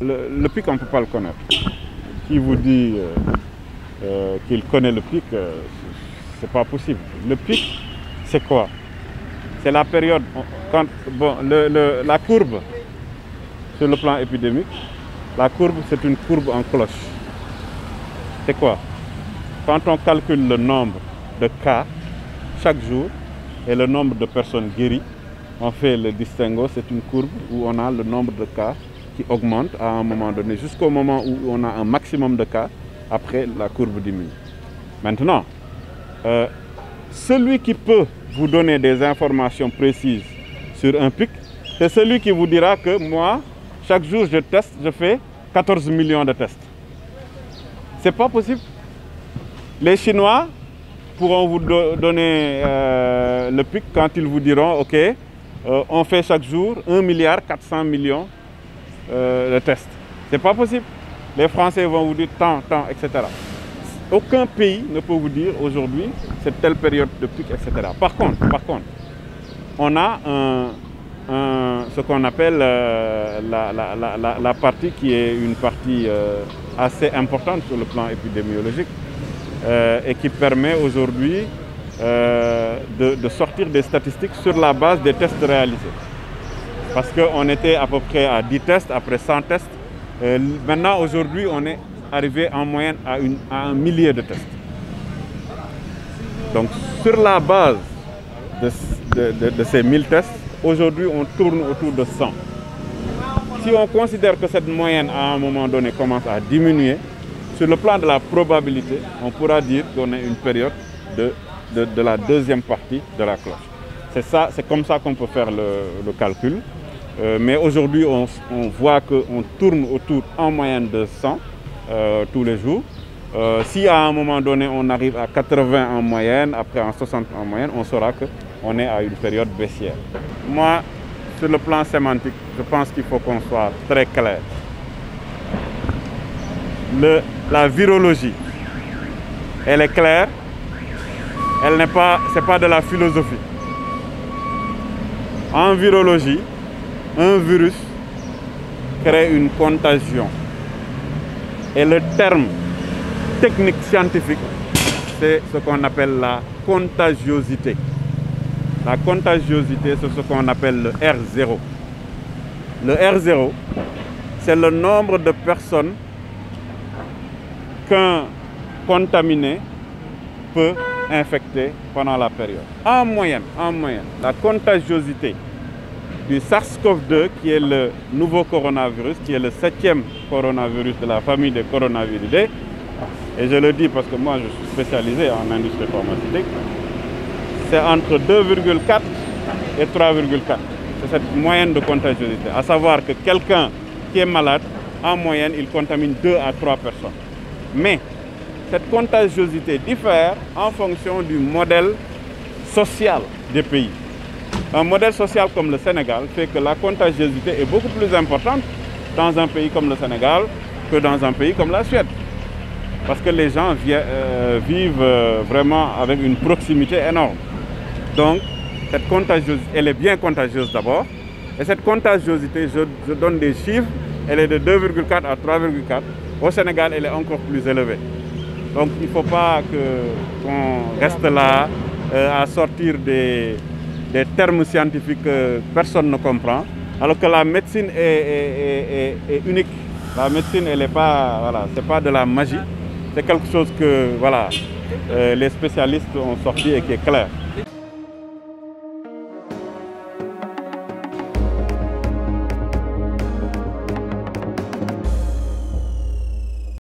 le pic, on ne peut pas le connaître. Qui vous dit qu'il connaît le pic, c'est pas possible. Le pic, c'est quoi? C'est la période, quand, bon, la courbe, sur le plan épidémique, la courbe, c'est une courbe en cloche. C'est quoi? Quand on calcule le nombre de cas chaque jour et le nombre de personnes guéries, on fait le distinguo, c'est une courbe où on a le nombre de cas qui augmente à un moment donné, jusqu'au moment où on a un maximum de cas, après la courbe diminue. Maintenant, celui qui peut vous donner des informations précises sur un pic, c'est celui qui vous dira que moi, chaque jour je teste, je fais 14 millions de tests. C'est pas possible. Les Chinois pourront vous donner le pic quand ils vous diront, ok, on fait chaque jour 1,4 milliard de tests. C'est pas possible. Les Français vont vous dire tant, etc. Aucun pays ne peut vous dire aujourd'hui c'est telle période de pic, etc. Par contre, on a ce qu'on appelle la partie qui est une partie assez importante sur le plan épidémiologique et qui permet aujourd'hui de sortir des statistiques sur la base des tests réalisés. Parce qu'on était à peu près à 10 tests, après 100 tests. Maintenant, aujourd'hui, on est arrivé en moyenne à 1 millier de tests. Donc, sur la base de ces 1000 tests, aujourd'hui, on tourne autour de 100. Si on considère que cette moyenne, à un moment donné, commence à diminuer, sur le plan de la probabilité, on pourra dire qu'on est une période de la deuxième partie de la cloche. C'est comme ça qu'on peut faire le calcul. Mais aujourd'hui, on voit qu'on tourne autour en moyenne de 100 tous les jours. Si à un moment donné, on arrive à 80 en moyenne, après en 60 en moyenne, on saura qu'on est à une période baissière. Moi, sur le plan sémantique, je pense qu'il faut qu'on soit très clair. La virologie, elle est claire, c'est pas de la philosophie. En virologie, un virus crée une contagion. Et le terme technique scientifique, c'est ce qu'on appelle la contagiosité. La contagiosité, c'est ce qu'on appelle le R0. Le R0, c'est le nombre de personnes qu'un contaminé peut infecter pendant la période. En moyenne, la contagiosité du SARS-CoV-2, qui est le nouveau coronavirus, qui est le 7e coronavirus de la famille des coronaviridés, et je le dis parce que moi je suis spécialisé en industrie pharmaceutique, c'est entre 2,4 et 3,4. C'est cette moyenne de contagiosité. À savoir que quelqu'un qui est malade, en moyenne, il contamine 2 à 3 personnes. Mais cette contagiosité diffère en fonction du modèle social des pays. Un modèle social comme le Sénégal fait que la contagiosité est beaucoup plus importante dans un pays comme le Sénégal que dans un pays comme la Suède. Parce que les gens vivent vraiment avec une proximité énorme. Donc, cette contagiosité, elle est bien contagieuse d'abord. Et cette contagiosité, je donne des chiffres, elle est de 2,4 à 3,4. Au Sénégal, elle est encore plus élevée. Donc, il ne faut pas qu'on reste là à sortir des termes scientifiques que personne ne comprend, alors que la médecine est unique. La médecine, elle n'est pas, voilà, c'est pas de la magie, c'est quelque chose que voilà, les spécialistes ont sorti et qui est clair.